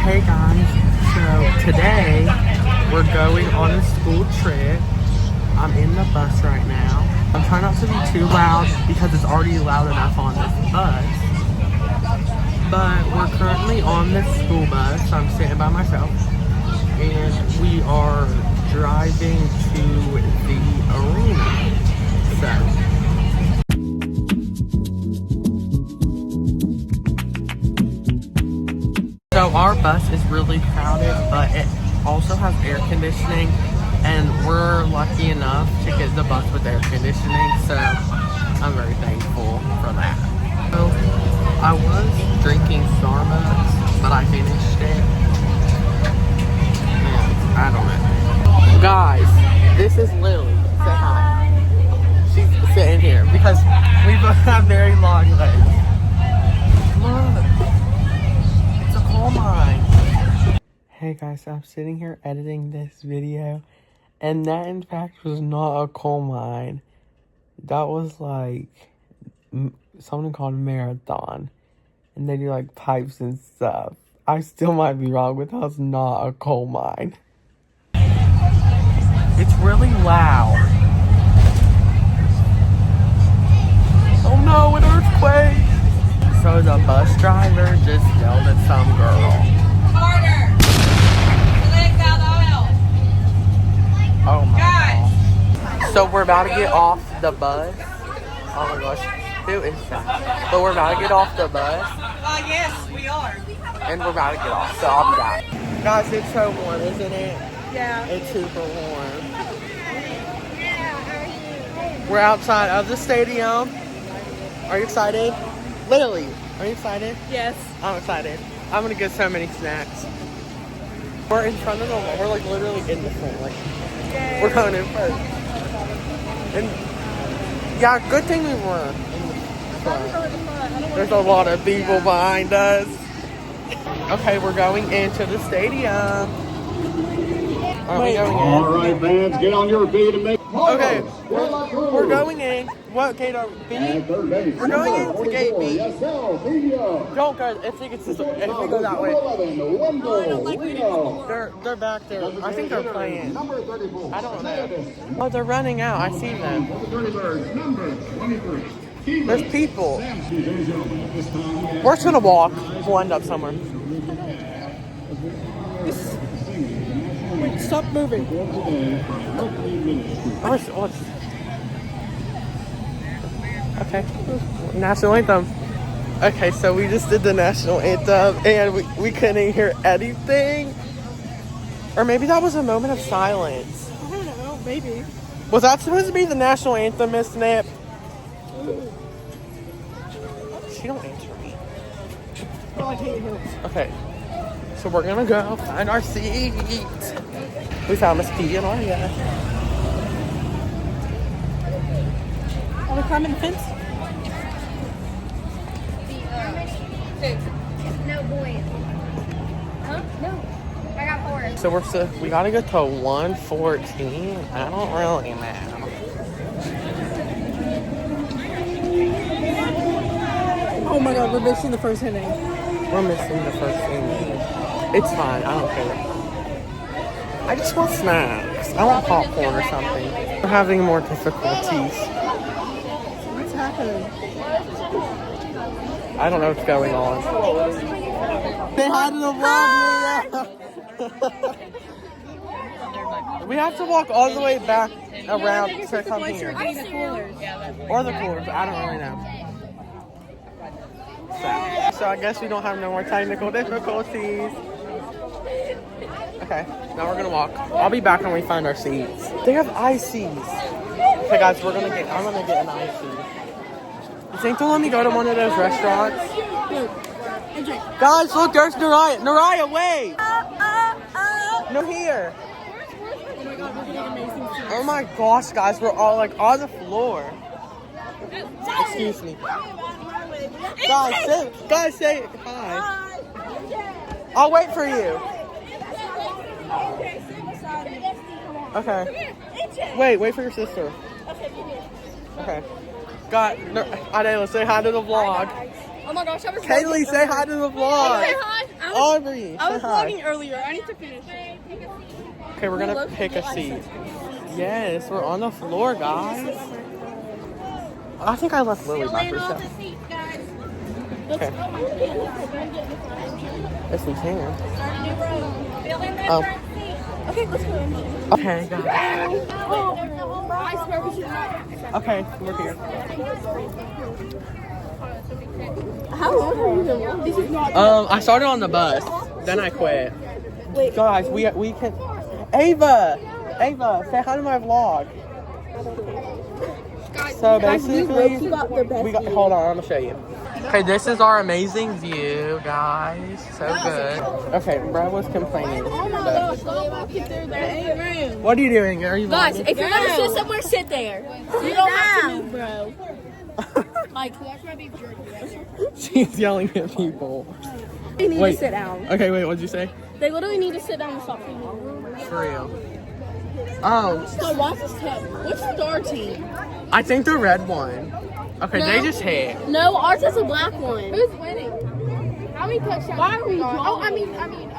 Hey guys, so today we're going on a school trip. I'm in the bus right now. I'm trying not to be too loud because it's already loud enough on this bus. But we're currently on this school bus. I'm sitting by myself. And we are driving to the arena. So our bus is really crowded, but it also has air conditioning, and we're lucky enough to get the bus with air conditioning, so I'm very thankful for that. So I was drinking Starbucks, but I finished it. And I don't know. Guys, this is Lily. Say hi. She's sitting here because we both have very long legs. Look. Coal mine. Hey guys, I'm sitting here editing this video, and that in fact was not a coal mine. That was like something called Marathon, and they do like pipes and stuff. I still might be wrong, but that's not a coal mine. It's really loud. Oh no, an earthquake! So the bus driver just yelled at some girl. Harder! Your legs out oil. Oh my gosh. So we're about to get off the bus. Oh my gosh. Who is that? So we're about to get off the bus. Yes, we are. And we're about to get off. So I'll be back. Guys, it's so warm, isn't it? Yeah. It's super warm. We're outside of the stadium. Are you excited? Lily, are you excited? Yes. I'm excited. I'm gonna get so many snacks. We're in front of the wall. We're like literally in the front. Like, yay. We're going in first. And yeah, good thing we were in the front. There's a lot of people behind us. Okay, we're going into the stadium. Are we going in? All right, fans, get on your feet and make. Okay, we're going in. What gate are we? We're going into gate B. Don't go. If we go that way. They're back there. I think they're playing. I don't know. Oh, they're running out. I see them. There's people. We're just gonna walk. We'll end up somewhere. Wait, stop moving. Okay, national anthem. Okay, so we just did the national anthem and we couldn't hear anything. Or maybe that was a moment of silence. I don't know, maybe. Was that supposed to be the national anthem, Miss Snip? She don't answer me. Oh, I hate hills. Okay, so we're gonna go find our seat. We found Miss P and Aria. Are we climbing the fence? No, boys. Huh? No. I got 4. So we gotta go to 114. I don't really know. Oh my god, we're missing the first inning. We're missing the first inning. It's fine. I don't care. I just want snacks. I want popcorn or something. We're having more difficulties. What's happening? I don't know what's going on. Say hi to the vlog, Leah. We have to walk all the way back around to come here. Or the coolers. I don't really know. So I guess we don't have no more technical difficulties. Okay, now we're gonna walk. I'll be back when we find our seats. They have ices. Okay guys, I'm gonna get an icy. You think they'll let me go to one of those restaurants? Guys, look, there's Naraya. Naraya, wait! No, here. Oh my gosh, guys, we're all like on the floor. Excuse me. Guys, say hi. I'll wait for you. Okay. Wait for your sister. Okay. Adela, say hi to the vlog. Oh my gosh, I was Kaylee, say hi to the vlog. Say hi. I Aubrey. I was say hi. vlogging earlier. I need to finish. Okay, we're gonna pick a seat. Yes, we're on the floor, guys. I think I left Lily by herself. Okay. Yes, we can. Oh. Okay, let's go. Okay, guys. I swear we should not. Okay, we're here. How long are you doing? This is not. I started on the bus, then I quit. Wait. Guys, we can. Ava, say hi to my vlog. So basically, we got the best. hold on, I'm gonna show you. Okay, this is our amazing view, guys. So good. Okay, Brad was complaining. Oh my gosh, there ain't room. What are you doing? Are you Guys, vlogging? if you're gonna sit somewhere, sit there. You don't have to move, bro. Like, She's yelling at people. They need Wait. to sit down. Okay, wait, what'd you say? They literally need to sit down and stop feeding. For real. Oh, So what's this team? What's our team? I think the red one. Okay, they just hit. No, ours is a black one. who's winning? How many touchdowns? Why are we drawing? Oh, I mean.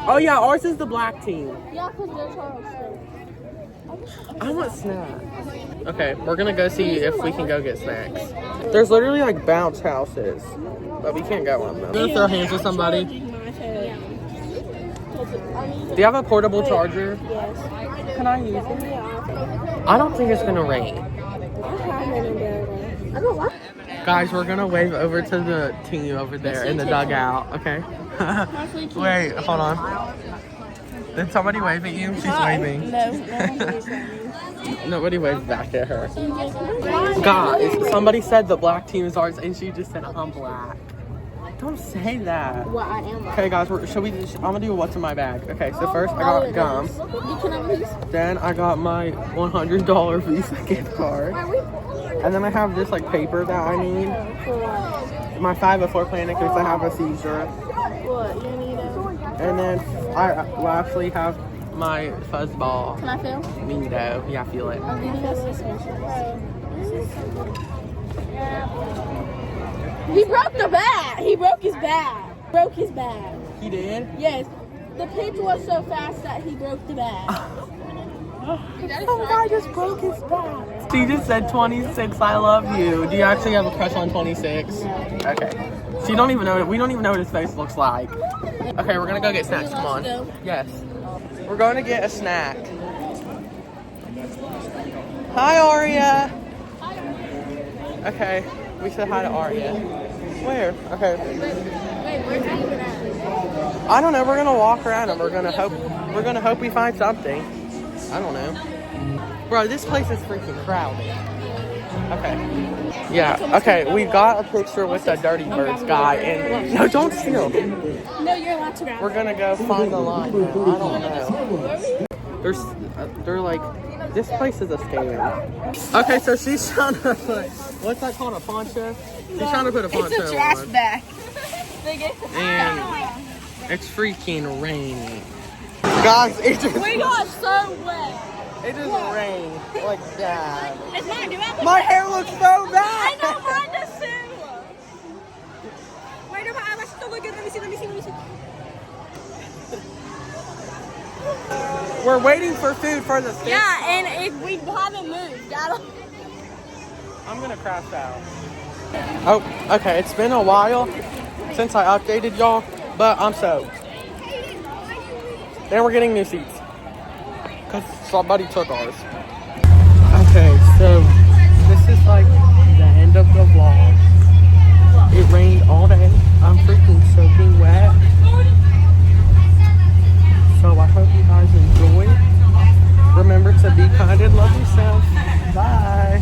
Oh yeah, ours is the black team. Yeah, because they're Charleston. I want snacks. Okay, we're gonna go see if we can go get snacks. There's literally like bounce houses, but we can't go on them. Gonna throw hands with somebody. Do you have a portable charger? Yes. Can I use it? I don't think it's gonna rain. I don't like. Guys, we're gonna wave over to the team over there in the dugout, okay? Wait, hold on. Did somebody wave at you? She's waving. No. Nobody waved back at her. Guys, somebody said the black team is ours, and she just said I'm black. Don't say that. Well, I am. Okay, guys, I'm gonna do what's in my bag. Okay, so first I got gum. Then I got my $100 Visa gift card. And then I have this like paper that I need. My 504 plan in case I have a seizure. What? You need a... And then I lastly have my fuzzball. Can I feel? Window. Yeah, I feel it. He broke the bat. He broke his bat. He did? Yes. The pitch was so fast that he broke the bat. Some guy just broke his bat. She just said 26, I love you. Do you actually have a crush on 26? Okay. So you don't even know, we don't even know what his face looks like. Okay, we're gonna go get snacks, come on. Yes. We're going to get a snack. Hi, Aria. Okay, we said hi to Aria. Where? Okay. Wait, where's that even at? I don't know, we're gonna walk around and we're gonna hope we find something. I don't know. Bro, this place is freaking crowded. Okay. Yeah, okay, we got a picture with the Dirty Birds guy and... No, don't steal. No, you're allowed to grab. We're gonna go find the line now. I don't know. They're like... This place is a scam. Okay, so she's trying to put... What's that called, a poncho? She's trying to put a poncho It's a trash on. bag. And it's freaking raining. Guys, it just... We got so wet. It just rained like that. It's mine. Do I My hair looks so bad. I know mine does too. Wait, no, my eyelashes still look good. Let me see. We're waiting for food for the stick. Yeah, and if we haven't moved, I'm gonna crash out. Oh, okay. It's been a while since I updated y'all, but I'm soaked. And we're getting new seats because somebody took ours. Okay, so this is like the end of the vlog. It rained all day. I'm freaking soaking wet. So I hope you guys enjoy. Remember to be kind and love yourself. Bye.